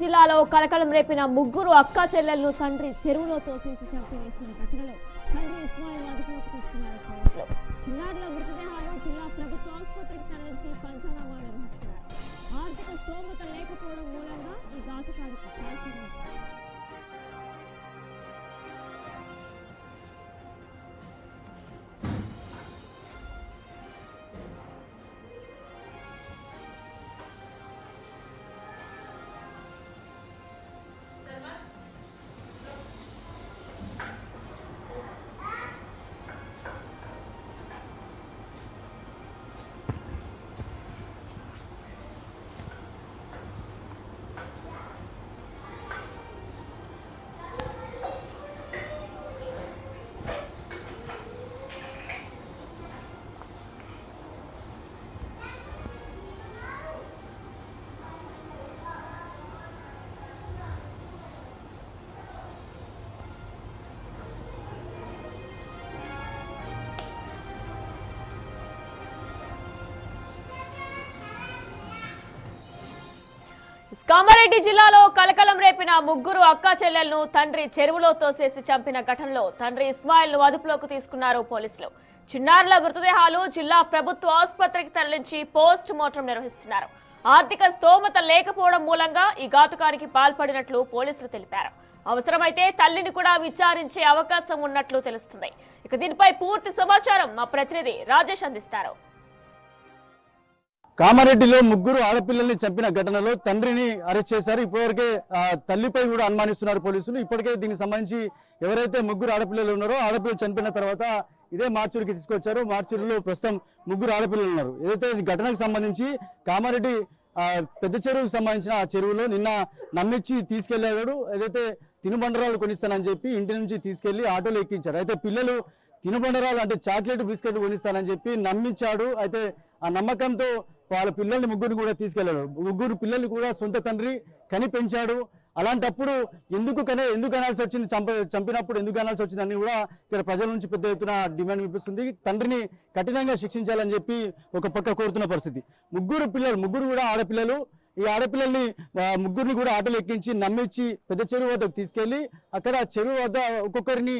జిల్లాలో కలకలం రేపిన ముగ్గురు అక్క చెల్లెలను తండ్రి చెరువులో తోసేసి చంపివేసిన ఘటనలో తండ్రి ఇస్మాయిల్ అదుపులోకి తీసుకున్నారు పోలీసులు. చిన్నారుల మృతదేహాలు జిల్లా ప్రభుత్వ ఆసుపత్రికి తరలించి పంచనామా నిర్వహిస్తున్నారు. ఆర్థిక స్తోమత లేకపోవడం మూలంగా ఈ ఘాతుకానికి పాల్పడింది. కామారెడ్డి జిల్లాలో కలకలం రేపిన ముగ్గురు అక్కా చెల్లెలను తండ్రి చెరువులో తోసేసి చంపిన ఘటనలో తండ్రి ఇస్మాయిల్ ను అదుపులోకి తీసుకున్నారు పోలీసులు. చిన్నారుల మృతదేహాలు జిల్లా ప్రభుత్వ ఆసుపత్రికి తరలించి పోస్ట్ మార్టం నిర్వహిస్తున్నారు. ఆర్థిక స్తోమత లేకపోవడం మూలంగా ఈ ఘాతుకానికి పాల్పడినట్లు పోలీసులు తెలిపారు. అవసరమైతే తల్లిని కూడా విచారించే అవకాశం ఉన్నట్లు తెలుస్తుంది. ఇక దీనిపై పూర్తి సమాచారం మా ప్రతినిధి రాజేష్ అందిస్తారు. కామారెడ్డిలో ముగ్గురు ఆడపిల్లల్ని చంపిన ఘటనలో తండ్రిని అరెస్ట్ చేశారు. ఇప్పటివరకే తల్లిపై కూడా అనుమానిస్తున్నారు పోలీసులు. ఇప్పటికే దీనికి సంబంధించి ఎవరైతే ముగ్గురు ఆడపిల్లలు ఉన్నారో ఆడపిల్లలు చనిపోయిన తర్వాత ఇదే మార్చూరికి తీసుకొచ్చారు. మార్చూరులో ప్రస్తుతం ముగ్గురు ఆడపిల్లలు ఉన్నారు. ఏదైతే ఘటనకు సంబంధించి కామారెడ్డి పెద్ద చెరువుకు సంబంధించిన ఆ చెరువులో నిన్న నమ్మించి తీసుకెళ్లాడు. ఏదైతే తినుబండరాలు కొనిస్తానని చెప్పి ఇంటి నుంచి తీసుకెళ్లి ఆటోలో ఎక్కించారు. అయితే పిల్లలు తినుబండరాలు అంటే చాక్లెట్ బిస్కెట్ కొనిస్తానని చెప్పి నమ్మించాడు. అయితే ఆ నమ్మకంతో వాళ్ళ పిల్లల్ని ముగ్గురిని కూడా తీసుకెళ్లాడు. ముగ్గురు పిల్లల్ని కూడా సొంత తండ్రి కని పెంచాడు. అలాంటప్పుడు ఎందుకు అనాల్సి వచ్చింది, చంపినప్పుడు ఎందుకు అనాల్సి వచ్చిందని కూడా ఇక్కడ ప్రజల నుంచి పెద్ద ఎత్తున డిమాండ్ వినిపిస్తుంది. తండ్రిని కఠినంగా శిక్షించాలని చెప్పి ఒక పక్క కోరుతున్న పరిస్థితి. ముగ్గురు కూడా ఆడపిల్లలు. ఈ ఆడపిల్లల్ని ముగ్గురిని కూడా ఆటోలు ఎక్కించి నమ్మించి పెద్ద చెరువు వద్దకు తీసుకెళ్లి అక్కడ చెరువు వద్ద ఒక్కొక్కరిని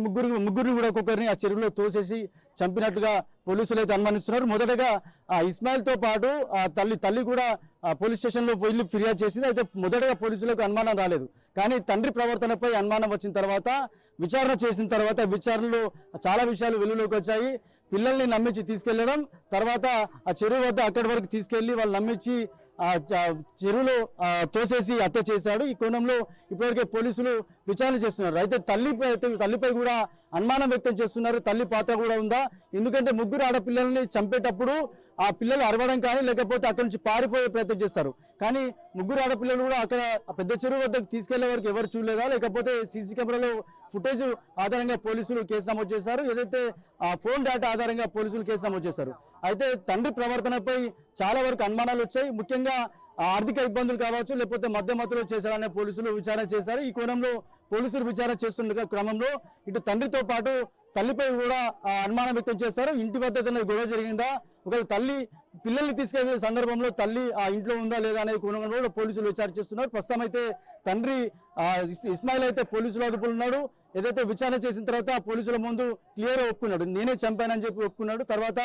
ముగ్గురిని కూడా ఒక్కొక్కరిని ఆ చెరువులో తోసేసి చంపినట్టుగా పోలీసులు అయితే అనుమానిస్తున్నారు. మొదటగా ఆ ఇస్మాయిల్ తో పాటు ఆ తల్లి కూడా పోలీస్ స్టేషన్ లో వెళ్ళి ఫిర్యాదు చేసింది. అయితే మొదటగా పోలీసులకు అనుమానం రాలేదు. కానీ తండ్రి ప్రవర్తనపై అనుమానం వచ్చిన తర్వాత విచారణ చేసిన తర్వాత విచారణలో చాలా విషయాలు వెలుగులోకి వచ్చాయి. పిల్లల్ని నమ్మించి తీసుకెళ్లడం, తర్వాత ఆ చెరువు వద్ద అక్కడి వరకు తీసుకెళ్లి వాళ్ళు నమ్మించి చెరువులో తోసేసి హత్య చేశాడు. ఈ కోణంలో ఇప్పటివరకే పోలీసులు విచారణ చేస్తున్నారు. అయితే తల్లిపై కూడా అనుమానం వ్యక్తం చేస్తున్నారు. తల్లి పాత్ర కూడా ఉందా? ఎందుకంటే ముగ్గురు ఆడపిల్లల్ని చంపేటప్పుడు ఆ పిల్లలు అరవడం కానీ లేకపోతే అక్కడి నుంచి పారిపోయే ప్రయత్నం చేస్తారు. కానీ ముగ్గురు ఆడపిల్లలు కూడా అక్కడ పెద్ద చెరువు వద్దకు తీసుకెళ్లే వరకు ఎవరు చూడలేదా? లేకపోతే సీసీ కెమెరాలో ఫుటేజ్ ఆధారంగా పోలీసులు కేసు నమోదు చేశారు. ఏదైతే ఆ ఫోన్ డేటా ఆధారంగా పోలీసులు కేసు నమోదు చేశారు. అయితే తండ్రి ప్రవర్తనపై చాలా వరకు అనుమానాలు వచ్చాయి. ముఖ్యంగా ఆర్థిక ఇబ్బందులు కావచ్చు, లేకపోతే మధ్యమతులు చేశారనే పోలీసులు విచారణ చేశారు. ఈ కోణంలో పోలీసులు విచారణ చేస్తున్న క్రమంలో ఇటు తండ్రితో పాటు తల్లిపై కూడా అనుమానం వ్యక్తం చేశారు. ఇంటి వద్ద ఏదైనా గొడవ జరిగిందా, ఒకవేళ తల్లి పిల్లల్ని తీసుకెళ్లే సందర్భంలో తల్లి ఆ ఇంట్లో ఉందా లేదా అనే కోణంలో కూడా పోలీసులు విచారణ చేస్తున్నారు. ప్రస్తుతం అయితే తండ్రి ఇస్మాయిల్ అయితే పోలీసుల అదుపులో ఉన్నాడు. ఏదైతే విచారణ చేసిన తర్వాత పోలీసుల ముందు క్లియర్ ఒప్పుకున్నాడు, నేనే చంపానని చెప్పి ఒప్పుకున్నాడు. తర్వాత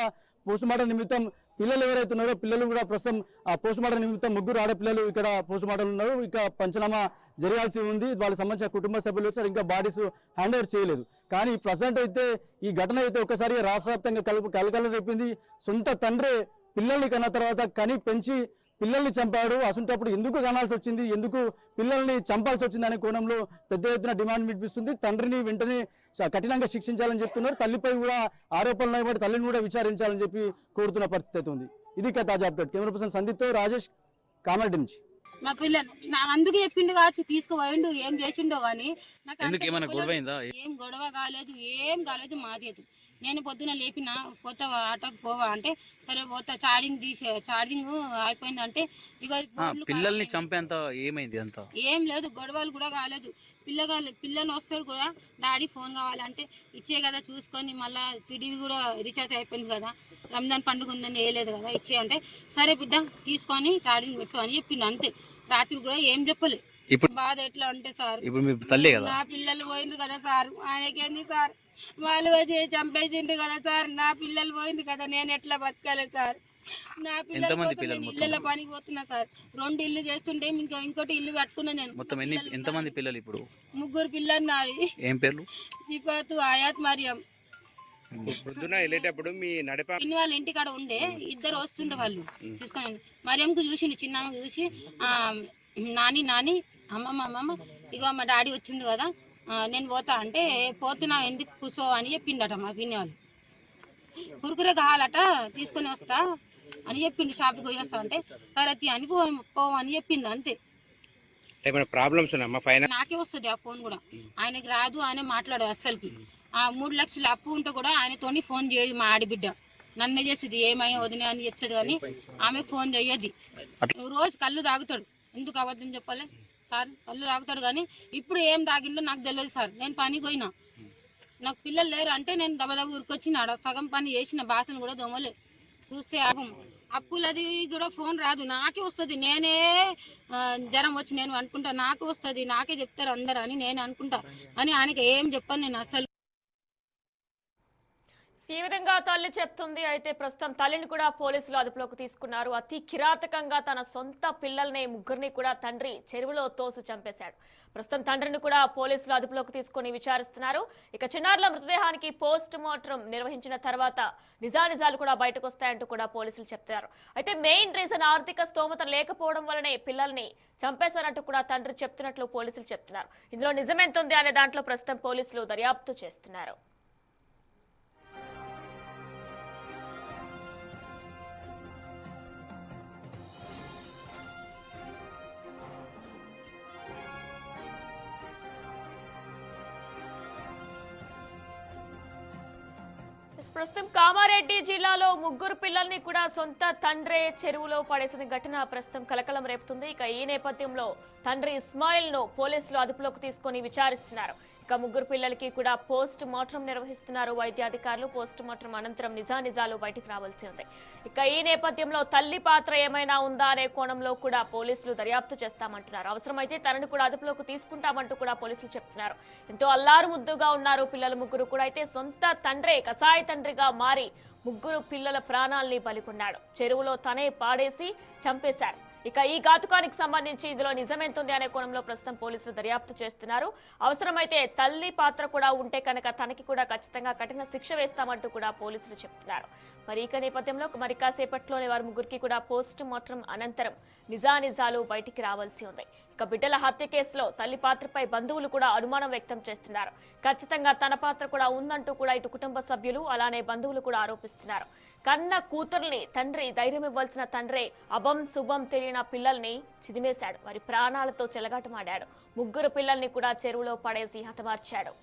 పోస్ట్ మార్టం నిమిత్తం పిల్లలు ఎవరైతే ఉన్నారో పిల్లలు కూడా ప్రస్తుతం ఆ పోస్ట్ మార్టం నిమిత్తం ముగ్గురు ఆడపిల్లలు ఇక్కడ పోస్ట్ మార్టం ఉన్నారు. ఇక పంచనామా జరగాల్సి ఉంది. వాళ్ళకి సంబంధించిన కుటుంబ సభ్యులు వచ్చారు, ఇంకా బాడీస్ హ్యాండ్ ఓవర్ చేయలేదు. కానీ ప్రజెంట్ అయితే ఈ ఘటన అయితే ఒకసారి రాష్ట్ర వ్యాప్తంగా కలకలం రేపింది. సొంత తండ్రి పిల్లల్ని కన్న తర్వాత కని పెంచి పిల్లల్ని చంపాడు. అసంటప్పుడు ఎందుకు కనాల్సి వచ్చింది, ఎందుకు పిల్లల్ని చంపాల్సి వచ్చింది అనే కోణంలో పెద్ద ఎత్తున డిమాండ్ వినిపిస్తుంది. తండ్రిని వెంటనే కఠినంగా శిక్షించాలని చెప్తున్నారు. తల్లిపై కూడా ఆరోపణలు అయినప్పుడు తల్లిని కూడా విచారించాలని చెప్పి కోరుతున్న పరిస్థితి అయితే ఉంది. ఇది తాజా అప్డేట్. కెమెరా పర్సన్ సందీప్తో రాజేష్, కామారెడ్డి నుంచి. మా పిల్లలు అందుకు చెప్పిండు కావచ్చు, తీసుకుపోయిండు, ఏం చేసిండో గానీ ఏం గొడవ కాలేదు, ఏం కాలేదు. మాదేదు నేను పొద్దున లేపిన పోతా ఆటోకి పోవా అంటే సరే పోతా, ఛార్జింగ్ అయిపోయింది అంటే ఇక పిల్లల్ని చంపేంత ఏమైంది? అంత ఏం లేదు, గొడవలు కూడా కాలేదు. పిల్లని వస్తారు కూడా డాడీ ఫోన్ కావాలంటే ఇచ్చే కదా చూసుకొని, మళ్ళీ టీవీ కూడా రీఛార్జ్ అయిపోయింది కదా, రంజాన్ పండుగ ఉందని వేయలేదు కదా, ఇచ్చే అంటే సరే బిడ్డ తీసుకొని ఛార్జింగ్ పెట్టు అని చెప్పిండు. అంతే, రాత్రి కూడా ఏం చెప్పలే. ఇప్పుడు బాధ ఎట్లా అంటే సార్, ఇప్పుడు మీ తల్లే కదా, నా పిల్లలు పోయింది కదా సార్, ఆయనకేంది సార్, వాళ్ళు వచ్చి చంపేసిండు కదా సార్, నా పిల్లలు పోయింది కదా, నేను ఎట్లా బతకాలి సార్? నా పిల్లలు ఇళ్ళ పనికి పోతున్నా సార్, 2 ఇల్లు చేస్తుంటే ఇంకోటి ఇల్లు కట్టుకున్నా నేను. మొత్తం ఎంతమంది పిల్లలు ఇప్పుడు? 3 పిల్లలు నాది. ఏం పేర్లు? సిఫాతు, హయాత్, మరియం. పొద్దున వెళ్ళేటప్పుడు మీ నడిప వాళ్ళ ఇంటికాడ ఉండే 2 వస్తుండే వాళ్ళు తీసుకొని. మరియంకు చూసిండు, చిన్నమ్మ చూసి నాని అమ్మమ్మ ఇగో మా డాడీ వచ్చిండు కదా, నేను పోతా అంటే, పోతున్నా ఎందుకు కూర్చో అని చెప్పిండట మా పిన్ని వాళ్ళు. కురుకురే కావాలట తీసుకొని వస్తా అని చెప్పిండు, షాప్కి పోయి వస్తా అంటే సరే అని పోవని చెప్పింది అంతే. ప్రాబ్లమ్స్ ఉన్నాయమ్మా? ఫైనల్ నాకే వస్తుంది ఆ ఫోన్ కూడా, ఆయనకి రాదు, ఆయన మాట్లాడు అస్సలకి. ఆ 3 లక్షలు అప్పు ఉంటే కూడా ఆయనతోని ఫోన్ చేయదు మా ఆడిబిడ్డ, నన్నే చేస్తుంది, ఏమై వదిలే అని చెప్తుంది కానీ ఆమెకు ఫోన్ చెయ్యద్ది. రోజు కళ్ళు తాగుతాడు, ఎందుకు అబద్ధం చెప్పాలి సార్, కళ్ళు తాగుతాడు కానీ ఇప్పుడు ఏం తాగిండో నాకు తెలియదు సార్. నేను పనికి పోయినా, నాకు పిల్లలు లేరు అంటే నేను దబదబ ఊరికొచ్చినాడు, సగం పని చేసిన, బాసను కూడా దొమలే. చూస్తే అప్పులది కూడా ఫోన్ రాదు, నాకే వస్తుంది. నేనే జ్వరం వచ్చి నేను అనుకుంటా, నాకు వస్తుంది, నాకే చెప్తారు అందరు అని నేను అనుకుంటా, అని ఆయనకి ఏం చెప్పాను నేను అసలు. ఈ విధంగా తల్లి చెప్తుంది. అయితే ప్రస్తుతం తల్లిని కూడా పోలీసులు అదుపులోకి తీసుకున్నారు. అతి కిరాతకంగా తన సొంత పిల్లల్ని 3 కూడా తండ్రి చెరువులో తోసి చంపేశాడు. ప్రస్తుతం తండ్రిని కూడా పోలీసులు అదుపులోకి తీసుకుని విచారిస్తున్నారు. ఇక చిన్నారుల మృతదేహానికి పోస్ట్ మార్టం నిర్వహించిన తర్వాత నిజానిజాలు కూడా బయటకు వస్తాయంటూ కూడా పోలీసులు చెప్తారు. అయితే మెయిన్ రీజన్ ఆర్థిక స్తోమత లేకపోవడం వల్లనే పిల్లల్ని చంపేశారంటూ కూడా తండ్రి చెప్తున్నట్లు పోలీసులు చెప్తున్నారు. ఇందులో నిజమెంతుంది అనే దాంట్లో ప్రస్తుతం పోలీసులు దర్యాప్తు చేస్తున్నారు. ప్రస్తుతం కామారెడ్డి జిల్లాలో 3 పిల్లల్ని కూడా సొంత తండ్రే చెరువులో పడేసిన ఘటన ప్రస్తుతం కలకలం రేపుతుంది. ఇక ఈ నేపథ్యంలో తండ్రి ఇస్మాయిల్ ను పోలీసులు అదుపులోకి తీసుకుని విచారిస్తున్నారు. ఇక 3 పిల్లలకి కూడా పోస్ట్ మార్టం నిర్వహిస్తున్నారు వైద్యాధికారులు. పోస్ట్ మార్టం అనంతరం నిజానిజాలు బయటకు రావాల్సి ఉంది. ఇక ఈ నేపథ్యంలో తల్లి పాత్ర ఏమైనా ఉందా అనే కోణంలో కూడా పోలీసులు దర్యాప్తు చేస్తామంటున్నారు. అవసరమైతే తనను కూడా అదుపులోకి తీసుకుంటామంటూ కూడా పోలీసులు చెప్తున్నారు. ఎంతో అల్లారు ముద్దుగా ఉన్నారు పిల్లలు 3 కూడా. అయితే సొంత తండ్రే కసాయి తండ్రిగా మారి 3 పిల్లల ప్రాణాల్ని బలికొన్నాడు. చెరువులో తనే పాడేసి చంపేశాడు. ఇక ఈ ఘాతుకానికి సంబంధించి ఇందులో నిజమెంతుంది అనే కోణంలో ప్రస్తుతం పోలీసులు దర్యాప్తు చేస్తున్నారు. అవసరమైతే తల్లి పాత్ర కూడా ఉంటే కనుక తనకి కూడా ఖచ్చితంగా కఠిన శిక్ష వేస్తామంటూ కూడా పోలీసులు చెప్తున్నారు. మరి ఇక నేపథ్యంలో మరి కాసేపట్లోనే వారు 3 కూడా పోస్ట్ మార్టం అనంతరం నిజానిజాలు బయటికి రావాల్సి ఉంది. ఇక బిడ్డల హత్య కేసులో తల్లి పాత్రపై బంధువులు కూడా అనుమానం వ్యక్తం చేస్తున్నారు. ఖచ్చితంగా తన పాత్ర కూడా ఉందంటూ కూడా ఇటు కుటుంబ సభ్యులు అలానే బంధువులు కూడా ఆరోపిస్తున్నారు. కన్న కూతుర్ని తండ్రి ధైర్యం ఇవ్వాల్సిన తండ్రి అభం శుభం తెలియని పిల్లల్ని చిదిమేశాడు. వారి ప్రాణాలతో చెలగాటమాడాడు. 3 పిల్లల్ని కూడా చెరువులో పడేసి హతమార్చాడు.